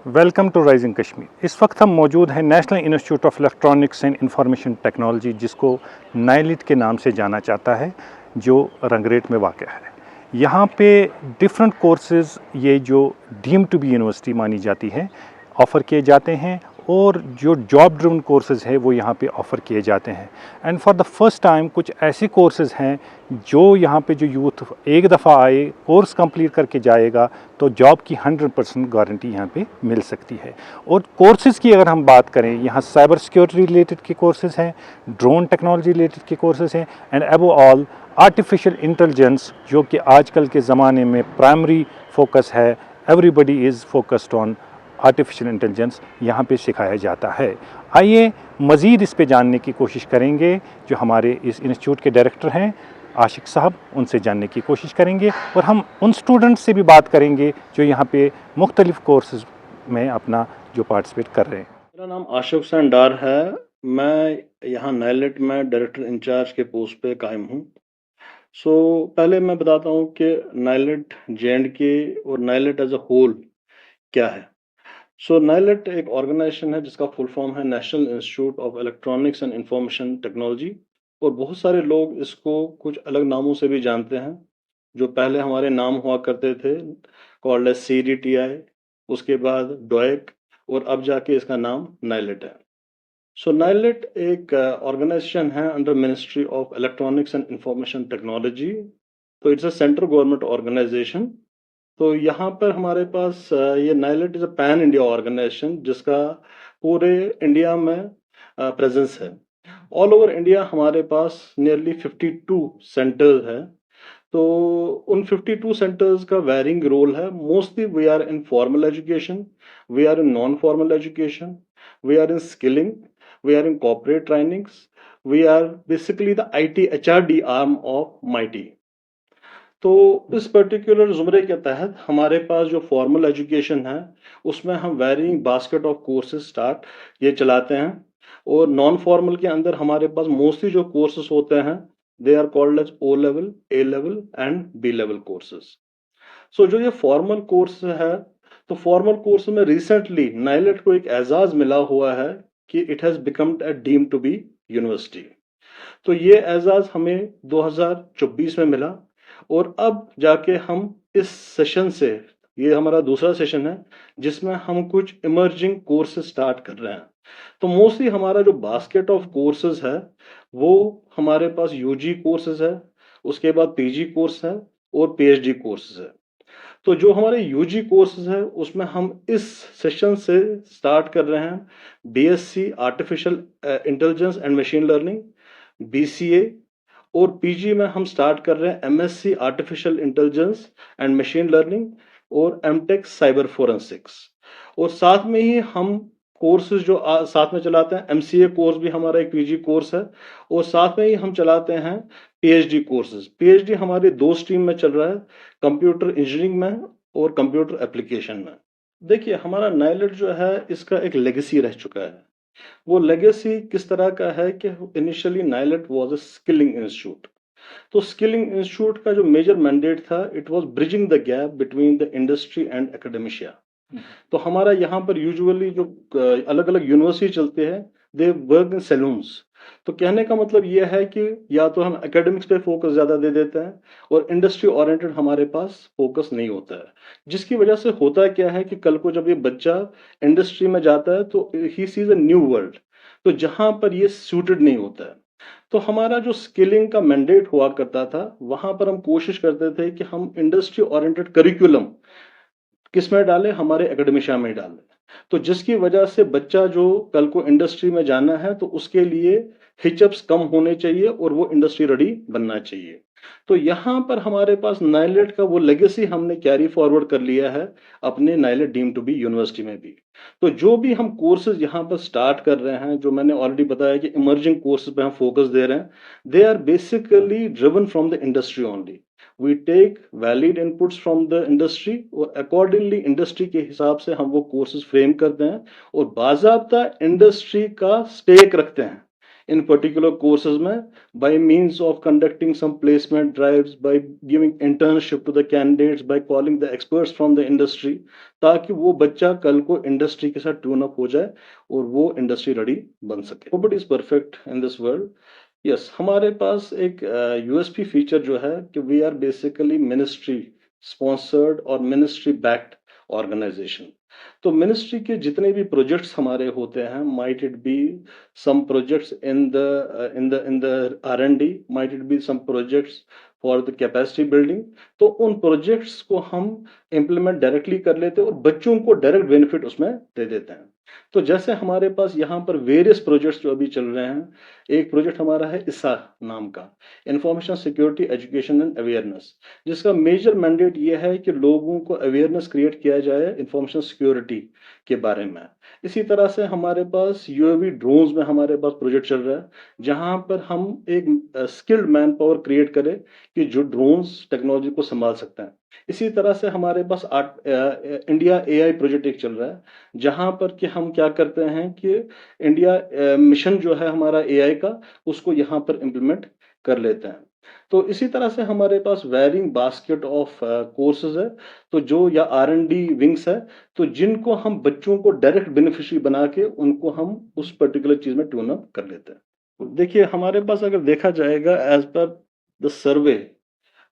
Welcome to rising Kashmir. इस वक्त हम मौजूद हैं national institute of electronics and information technology, जिसको नाइलिट के नाम से जाना जाता है, जो रंगरेट में वाक़ है। यहाँ पे डिफरेंट कोर्सेज़, ये जो डीम टू बी यूनिवर्सिटी मानी जाती है, ऑफ़र किए जाते हैं, और जो जॉब ड्रिवन कोर्सेज़ है वो यहाँ पे ऑफ़र किए जाते हैं। And for the first time कुछ ऐसे कोर्सेज़ हैं जो यहाँ पे जो यूथ एक दफ़ा आए, कोर्स कंप्लीट करके जाएगा, तो जॉब की 100% गारंटी यहाँ पे मिल सकती है। और कोर्सेज़ की अगर हम बात करें, यहाँ साइबर सिक्योरिटी रिलेटेड के कोर्सेज़ हैं, ड्रोन टेक्नोलॉजी रिलेटेड के कोर्सेज़ हैं, and above all artificial intelligence, जो कि आजकल के ज़माने में प्राइमरी फोकस है। Everybody is focused on artificial intelligence यहाँ पे सिखाया जाता है। आइए मज़ीद इस पे जानने की कोशिश करेंगे। जो हमारे इस इंस्टीट्यूट के डायरेक्टर हैं आशिक साहब, उनसे जानने की कोशिश करेंगे, और हम उन स्टूडेंट्स से भी बात करेंगे जो यहाँ पे मुख्तलिफ़ कोर्सेज़ में अपना जो पार्टिसिपेट कर रहे हैं। मेरा नाम आशिक हुसैन डार है। मैं यहाँ नाइलिट में डायरेक्टर इंचार्ज के पोस्ट पे कायम हूँ। पहले मैं बताता हूँ कि नाइलिट जे.एंड.के और नाइलिट एज अ होल क्या है। नाइलिट एक ऑर्गेनाइजेशन है जिसका फुल फॉर्म है national institute of electronics and information technology, और बहुत सारे लोग इसको कुछ अलग नामों से भी जानते हैं। जो पहले हमारे नाम हुआ करते थे, कॉल्ड एज CDTI, उसके बाद डोएक, और अब जाके इसका नाम नाइलिट है। नाइलिट एक ऑर्गेनाइजेशन है under ministry of electronics and information technology. तो it's a central government organisation. तो यहाँ पर हमारे पास ये NIELIT is a pan India organisation जिसका पूरे इंडिया में प्रेजेंस है। ऑल ओवर इंडिया हमारे पास नियरली 52 सेंटर्स है। तो उन 52 सेंटर्स का वेरिंग रोल है। Mostly we are in formal education, we are in non formal education, we are in skilling, we are in corporate trainings, we are basically the IT HRD arm of MeitY. तो इस particular जुमरे के तहत हमारे पास जो formal education है उसमें हम varying basket of courses start ये चलाते हैं, और नॉन फॉर्मल के अंदर हमारे पास मोस्टली जो कोर्सेज होते हैं they are called as O level, A level and B level courses. जो ये फॉर्मल कोर्स है, तो फॉर्मल कोर्स में रिसेंटली नाइलेट को एक एजाज मिला हुआ है कि it has become a deem to be university. तो ये एजाज हमें 2024 में मिला, और अब जाके हम इस सेशन से, ये हमारा दूसरा सेशन है जिसमें हम कुछ इमर्जिंग कोर्सेज स्टार्ट कर रहे हैं। तो मोस्टली हमारा जो बास्केट ऑफ कोर्सेज है वो हमारे पास UG कोर्सेज है, उसके बाद PG कोर्स है, और PhD कोर्सेज है। तो जो हमारे UG कोर्सेज है उसमें हम इस सेशन से स्टार्ट कर रहे हैं BSc artificial intelligence and machine learning, BCA, और PG में हम स्टार्ट कर रहे हैं MSc artificial intelligence and machine learning, और MTech साइबर फोरेंसिक्स। और साथ में ही हम कोर्सेज जो साथ में चलाते हैं, MCA कोर्स भी हमारा एक PG कोर्स है, और साथ में ही हम चलाते हैं PhD कोर्सेज। PhD हमारे 2 स्ट्रीम में चल रहा है, कंप्यूटर इंजीनियरिंग में और कंप्यूटर एप्लीकेशन में। देखिए, हमारा नाइलिट जो है इसका एक लेगेसी रह चुका है। वो लेगेसी किस तरह का है कि initially NIELIT was a skilling institute. तो स्किलिंग इंस्टीट्यूट का जो मेजर मैंडेट था, it was bridging the gap between the industry and academia. तो हमारा यहाँ पर यूजुअली जो अलग अलग यूनिवर्सिटी चलते हैं, दे वर्क इन सैलून्स। तो कहने का मतलब ये है कि या तो हम एकेडमिक्स पे फोकस ज्यादा दे देते हैं, और इंडस्ट्री ओरिएंटेड हमारे पास फोकस नहीं होता है। जिसकी वजह से होता क्या है कि कल को जब ये बच्चा इंडस्ट्री में जाता है तो he sees a new world, तो जहां पर ये सूटेड नहीं होता है। तो हमारा जो स्किलिंग का मैंडेट हुआ करता था, वहां पर हम कोशिश करते थे कि हम इंडस्ट्री ओरिएंटेड करिकुलम किसमें डालें, हमारे एकेडमिशिया में डालें। तो जिसकी वजह से बच्चा जो कल को इंडस्ट्री में जाना है तो उसके लिए हिचअप्स कम होने चाहिए, और वो इंडस्ट्री रेडी बनना चाहिए। तो यहाँ पर हमारे पास नाइलेट का वो लेगेसी हमने कैरी फॉरवर्ड कर लिया है अपने NIELIT deem to be university में भी। तो जो भी हम कोर्सेज यहाँ पर स्टार्ट कर रहे हैं, जो मैंने ऑलरेडी बताया कि इमर्जिंग कोर्सेज पे हम फोकस दे रहे हैं, they are basically driven from the industry only. We take valid inputs from the industry, और अकॉर्डिंगली इंडस्ट्री के हिसाब से हम वो कोर्सेज फ्रेम करते हैं, और बाजाब्ता इंडस्ट्री का स्टेक रखते हैं इन पर्टिकुलर कोर्सेज में by means of conducting some placement drives, by giving internship to the candidates, by calling the experts from the industry, ताकि वो बच्चा कल को इंडस्ट्री के साथ ट्यून अप हो जाए और वो इंडस्ट्री रेडी बन सके। Nobody is perfect in this world. Yes, हमारे पास एक यूएसपी फीचर जो है कि we are basically ministry sponsored और मिनिस्ट्री बैक्ड ऑर्गेनाइजेशन। तो मिनिस्ट्री के जितने भी प्रोजेक्ट्स हमारे होते हैं, might it be some projects in the R&D, might it be some projects for the capacity building, तो उन प्रोजेक्ट्स को हम इम्प्लीमेंट डायरेक्टली कर लेते हैं और बच्चों को डायरेक्ट बेनिफिट उसमें दे देते हैं। तो जैसे हमारे पास यहाँ पर वेरियस प्रोजेक्ट्स जो अभी चल रहे हैं, एक प्रोजेक्ट हमारा है ISSA नाम का, information security education and awareness, जिसका मेजर मैंडेट ये है कि लोगों को अवेयरनेस क्रिएट किया जाए इंफॉर्मेशन सिक्योरिटी के बारे में। इसी तरह से हमारे पास यूएवी ड्रोन्स में हमारे पास प्रोजेक्ट चल रहा है, जहां पर हम एक स्किल्ड मैन पावर क्रिएट करें कि जो ड्रोन्स टेक्नोलॉजी को संभाल सकते हैं। इसी तरह से हमारे पास इंडिया AI प्रोजेक्ट एक चल रहा है, जहां पर कि हम क्या करते हैं कि इंडिया मिशन जो है हमारा AI का, उसको यहाँ पर इम्प्लीमेंट कर लेते हैं। तो इसी तरह से हमारे पास वेरिंग बास्केट ऑफ कोर्सेज है, तो जो या R&D विंग्स है, तो जिनको हम बच्चों को डायरेक्ट बेनिफिशियरी बना के उनको हम उस पर्टिकुलर चीज में ट्यून अप कर लेते हैं। देखिए, हमारे पास अगर देखा जाएगा एज पर द सर्वे,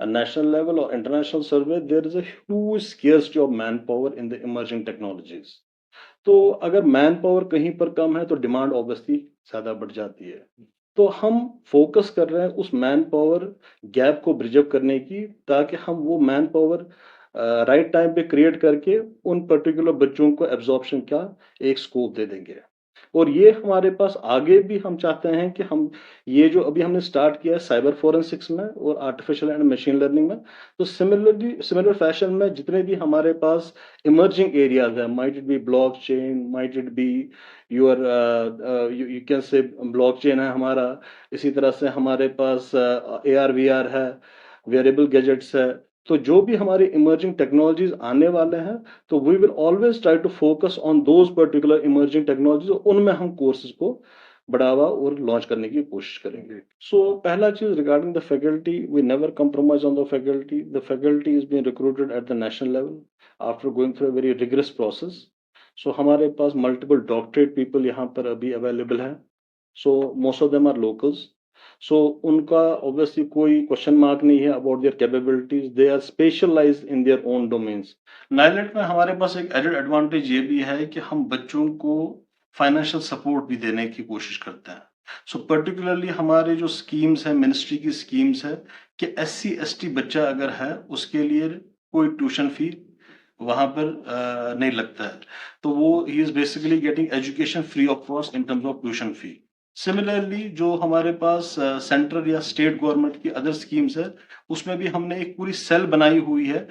नेशनल लेवल और international survey, there is a huge scarcity of man power in the emerging technologies. तो अगर मैन पावर कहीं पर कम है तो डिमांड ऑब्वियसली ज्यादा बढ़ जाती है। तो हम फोकस कर रहे हैं उस मैन पावर गैप को ब्रिज अप करने की, ताकि हम वो मैन पावर राइट टाइम पे क्रिएट करके उन पर्टिकुलर बच्चों को एब्जॉर्प्शन का एक स्कोप दे देंगे। और ये हमारे पास आगे भी हम चाहते हैं कि हम ये जो अभी हमने स्टार्ट किया है साइबर फोरेंसिक्स में और आर्टिफिशियल एंड मशीन लर्निंग में, तो सिमिलर फैशन में जितने भी हमारे पास इमर्जिंग एरियाज है, might it B blockchain, might it be your you can say blockchain है हमारा, इसी तरह से हमारे पास AR VR है, वेरिएबल गैजेट्स है। तो जो भी हमारे इमर्जिंग टेक्नोलॉजीज आने वाले हैं, तो we will always try to focus on those particular emerging technologies, उनमें हम कोर्सेज को बढ़ावा और लॉन्च करने की कोशिश करेंगे। सो पहला चीज regarding the faculty, we never compromise on the faculty is being recruited at the national level after going through a very rigorous process. So हमारे पास मल्टीपल डॉक्टरेट पीपल यहाँ पर अभी अवेलेबल है, so most of them are locals. So उनका obviously कोई question mark नहीं है about their capabilities, they are specialised in their own domains. NIELIT में हमारे पास एक एडेड एडवांटेज ये भी है कि हम बच्चों को फाइनेंशियल सपोर्ट भी देने की कोशिश करते हैं। सो पर्टिकुलरली हमारे जो स्कीम्स है, मिनिस्ट्री की स्कीम्स है कि SC ST बच्चा अगर है उसके लिए कोई ट्यूशन फी वहां पर नहीं लगता है, तो वो he is basically getting education free of cost in terms of tuition fee. Similarly जो हमारे पास सेंट्रल या स्टेट गवर्नमेंट की अदर स्कीम्स है, उसमें भी हमने एक पूरी सेल बनाई हुई है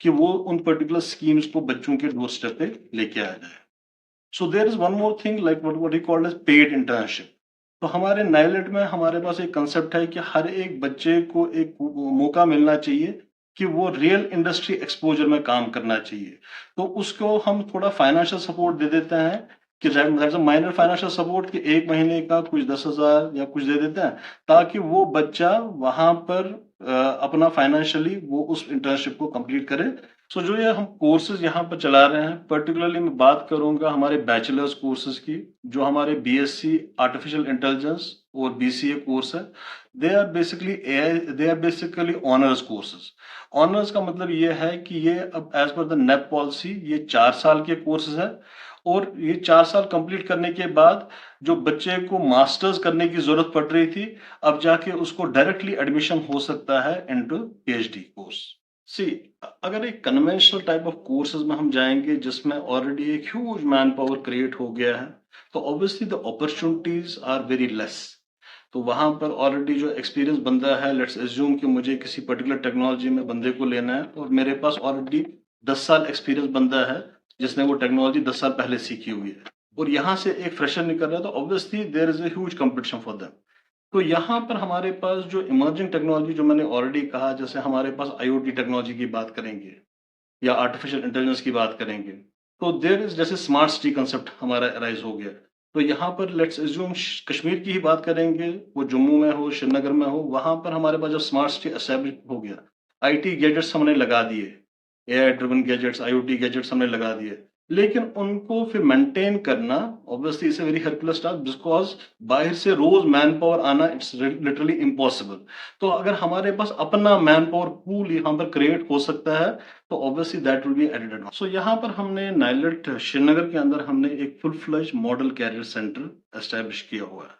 कि वो उन पर्टिकुलर स्कीम्स को बच्चों के डोर स्टेप पे लेके आया जाए। So there is one more thing like what he called as paid internship. तो हमारे नाइलेट में हमारे पास एक कंसेप्ट है कि हर एक बच्चे को एक मौका मिलना चाहिए कि वो रियल इंडस्ट्री एक्सपोजर में काम करना चाहिए। तो उसको हम थोड़ा फाइनेंशियल सपोर्ट दे देते हैं कि माइनर फाइनेंशियल सपोर्ट कि 1 महीने का कुछ 10,000 या कुछ दे देते हैं, ताकि वो बच्चा वहां पर अपना फाइनेंशियली वो उस इंटर्नशिप को कंप्लीट करे। सो जो ये हम कोर्सेज यहाँ पर चला रहे हैं, पर्टिकुलरली मैं बात करूंगा हमारे बैचलर्स कोर्सेज की, जो हमारे BSc आर्टिफिशियल इंटेलिजेंस और BCA कोर्स है। They are basically honours courses. Honours का मतलब ये है कि ये अब एज पर द नेप पॉलिसी ये 4 साल के कोर्सेज है, और ये 4 साल कंप्लीट करने के बाद जो बच्चे को मास्टर्स करने की जरूरत पड़ रही थी, अब जाके उसको डायरेक्टली एडमिशन हो सकता है इनटू PhD कोर्स। सी, अगर एक कन्वेंशनल टाइप ऑफ कोर्सेज में हम जाएंगे जिसमें ऑलरेडी एक ह्यूज मैन पावर क्रिएट हो गया है, तो obviously the opportunities are very less. तो वहां पर ऑलरेडी जो एक्सपीरियंस बंदा है, लेट्स एज्यूम कि मुझे किसी पर्टिकुलर टेक्नोलॉजी में बंदे को लेना है और मेरे पास ऑलरेडी 10 साल एक्सपीरियंस बंदा है जिसने वो टेक्नोलॉजी 10 साल पहले सीखी हुई है, और यहाँ से एक फ्रेशर निकल रहा है, तो obviously there is a huge competition for them. तो यहाँ पर हमारे पास जो इमर्जिंग टेक्नोलॉजी जो मैंने ऑलरेडी कहा, जैसे हमारे पास IoT टेक्नोलॉजी की बात करेंगे या आर्टिफिशियल इंटेलिजेंस की बात करेंगे, तो देयर इज जैसे स्मार्ट सिटी कंसेप्ट हमारा राइज हो गया। तो यहाँ पर लेट्स एज्यूम कश्मीर की ही बात करेंगे, वो जम्मू में हो, श्रीनगर में हो, वहाँ पर हमारे पास जब स्मार्ट सिटी एस्टेब्लिश हो गया, आईटी गैजेट्स हमने लगा दिए, AI driven gadgets, IoT gadgets हमने लगा दिए। लेकिन उनको फिर मेंटेन करना obviously it's a very helpless task because बाहर से रोज़ मैन पावर आना इट्स लिटरली इम्पॉसिबल। तो अगर हमारे पास अपना मैन पावर पूल यहाँ पर क्रिएट हो सकता है, तो obviously that will be added advantage. So यहाँ पर हमने नाइलेट श्रीनगर के अंदर हमने एक full fledge model career centre establish किया हुआ है।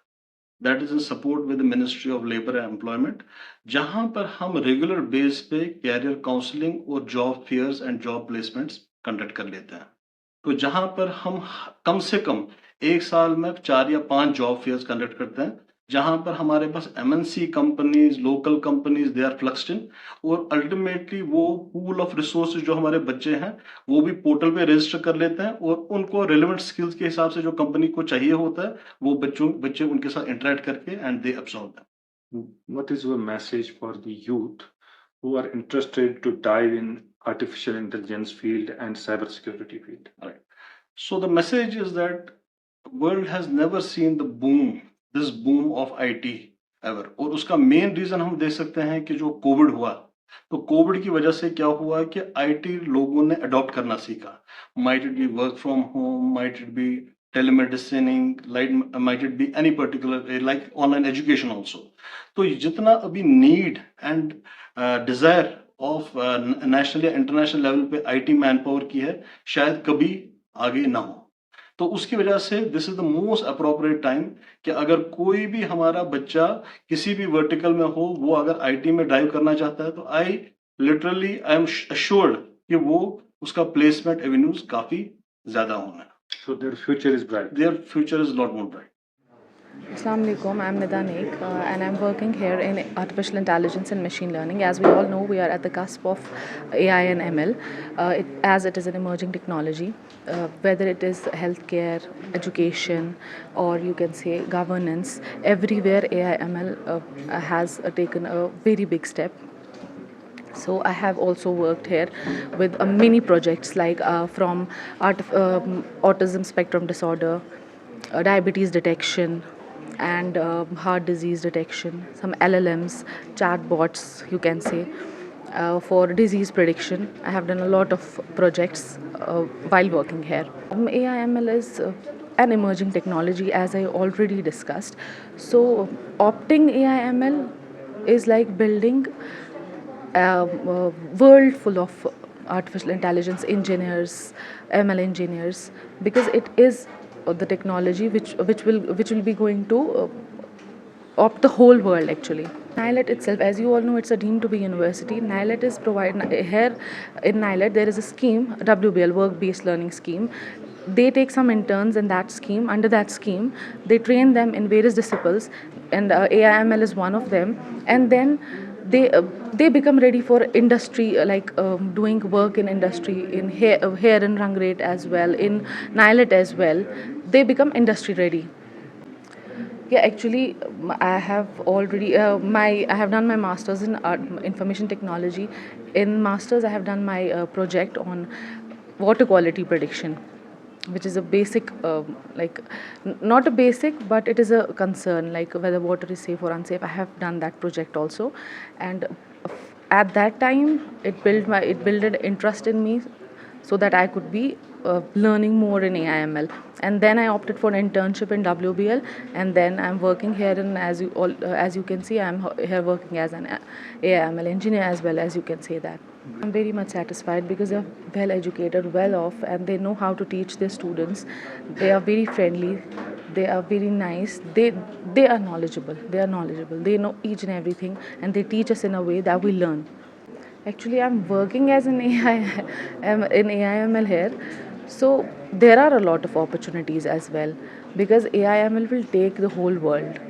That is in support with the ministry of labour and employment, जहां पर हम रेगुलर बेस पे कैरियर काउंसलिंग और job fairs and job placements conduct कर लेते हैं। तो जहां पर हम कम से कम एक साल में 4 या 5 जॉब फेयर्स कंडक्ट करते हैं, जहां पर हमारे पास MNC companies, local companies they are fluxed in, और अल्टीमेटली वो पूल ऑफ रिसोर्सेज जो हमारे बच्चे हैं वो भी पोर्टल पे रजिस्टर कर लेते हैं, और उनको रिलेवेंट स्किल्स के हिसाब से जो कंपनी को चाहिए होता है वो बच्चे उनके साथ इंटरेक्ट करके and they absorb them. What is your message for the youth who are interested to dive in artificial intelligence field and cybersecurity field? So the message is that world has never seen this boom of IT ever. और उसका main reason हम देख सकते हैं कि जो Covid हुआ, तो कोविड की वजह से क्या हुआ कि आईटी लोगों ने अडॉप्ट करना सीखा। Might it be work from home, might it be telemedicining, might it be any particular like online education also. तो जितना अभी need and desire of national या इंटरनेशनल लेवल पे आईटी मैन पावर की है, शायद कभी आगे ना हो। तो उसकी वजह से this is the most appropriate time कि अगर कोई भी हमारा बच्चा किसी भी वर्टिकल में हो, वो अगर आईटी में ड्राइव करना चाहता है, तो आई एम अश्योर्ड कि वो उसका प्लेसमेंट एवेन्यूज काफी ज्यादा होना है। So their future is bright. Their future is lot more bright. Assalamu alaikum, I'm Nida Naik, and I'm working here in artificial intelligence and machine learning. As we all know, we are at the cusp of AI and ML, as it is an emerging technology, whether it is healthcare, education, or you can say governance. Everywhere AI ML has taken a very big step. So I have also worked here with many projects like from autism spectrum disorder, diabetes detection, and heart disease detection, some LLMs, chatbots, you can say, for disease prediction. I have done a lot of projects while working here. AI/ML is an emerging technology, as I already discussed. So opting AI/ML is like building a world full of artificial intelligence engineers, ML engineers, because it is the technology which will be going to of the whole world actually. NILET itself, as you all know, it's a deemed to be university. NILET is provide here in NILET there is a scheme, WBL, work based learning scheme. They take some interns in that scheme. Under that scheme, they train them in various disciplines, and AI/ML is one of them. And then they become ready for industry, like doing work in industry, in here in Rangret as well, in NILET as well. They become industry ready. Yeah, actually, I have already I have done my masters in information technology. In masters, I have done my project on water quality prediction, which is a basic, not a basic, but it is a concern, like whether water is safe or unsafe. I have done that project also, and at that time, it built an interest in me, so that I could be learning more in AI/ML. And then I opted for an internship in WBL, and then I'm working here. And as you can see, I'm here working as an AI/ML engineer as well, as you can say that. I'm very much satisfied because they're well educated, well off, and they know how to teach their students. They are very friendly. They are very nice. They are knowledgeable. They know each and everything, and they teach us in a way that we learn. Actually, I'm working as an in AI/ML here, so there are a lot of opportunities as well, because AI/ML will take the whole world,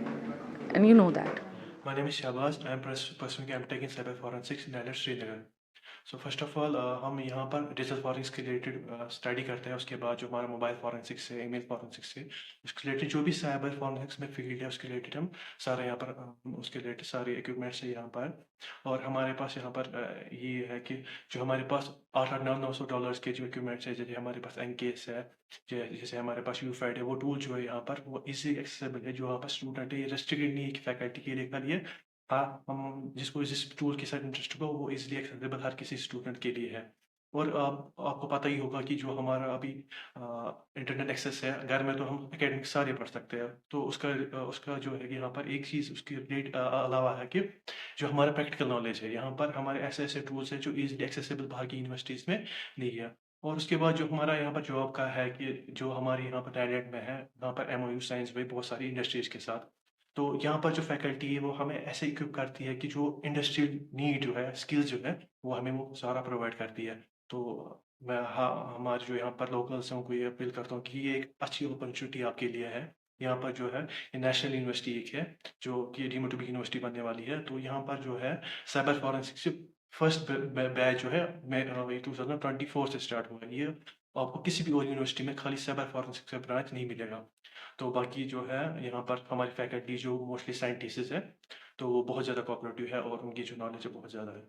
and you know that. My name is Shahbaz. I am pursuing MTech in Cyber Forensics in NILET Srinagar. So first of all हम यहाँ पर digital forensics के related study करते हैं। उसके बाद जो हमारा मोबाइल फॉरेंसिक्स है, ईमेल फॉरेंसिक्स है, उसके रिलेटेड जो भी साइबर फॉरेंसिक्स में फील्ड है उसके रिलेटेड हम सारे यहाँ पर उसके रिलेटेड सारे इक्विपमेंट्स है यहाँ पर। और हमारे पास यहाँ पर ये है कि जो हमारे पास 800-900 डॉलर्स के जो इक्विपमेंट्स है, जैसे हमारे पास एनकेस है, जैसे हमारे पास यूफाइड है, वो टूल जो है यहाँ पर वो इजी एक्सेसिबल है। जो यहाँ पर स्टूडेंट है, ये रेस्ट्रिक्टेड नहीं है कि फैकल्टी के लिए खाली है। हाँ, हम जिसको जिस टूल के साथ इंटरेस्ट होगा वो इजीली एक्सेसिबल हर किसी स्टूडेंट के लिए है। और आपको पता ही होगा कि जो हमारा अभी इंटरनेट एक्सेस है घर में, तो हम एकेडमिक सारे पढ़ सकते हैं। तो उसका जो है कि यहाँ पर एक चीज़ उसके रिलेट अलावा है कि जो हमारा प्रैक्टिकल नॉलेज है, यहाँ पर हमारे ऐसे ऐसे टूल्स हैं जो इजीली एक्सेसिबल बाहर की यूनिवर्सिटीज़ में नहीं है। और उसके बाद जो हमारा यहाँ पर जॉब का है कि जो हमारे यहाँ पर डायरेक्ट में है, यहाँ पर एमओयू साइंस में बहुत सारी इंडस्ट्रीज़ के साथ। तो यहाँ पर जो फैकल्टी है वो हमें ऐसे इक्विप करती है कि जो इंडस्ट्रियल नीड जो है, स्किल्स जो है, वो हमें वो सारा प्रोवाइड करती है। तो मैं, हाँ, हमारे जो यहाँ पर लोकल्स हैं उनको ये अपील करता हूँ कि ये एक अच्छी अपॉर्चुनिटी आपके लिए है। यहाँ पर जो है ये नेशनल यूनिवर्सिटी एक है जो कि डीम्ड टू बी यूनिवर्सिटी बनने वाली है। तो यहाँ पर जो है साइबर फॉरेंसिक्स फर्स्ट बैच जो है 2024 से स्टार्ट हुआ है। ये आपको किसी भी और यूनिवर्सिटी में खाली साइबर फॉरेंसिक्स का ब्रांच नहीं मिलेगा। तो बाकी जो है यहाँ पर हमारी फैकल्टी जो मोस्टली साइंटिस्ट है, तो वो बहुत ज़्यादा कोऑपरेटिव है और उनकी जो नॉलेज है बहुत ज़्यादा है।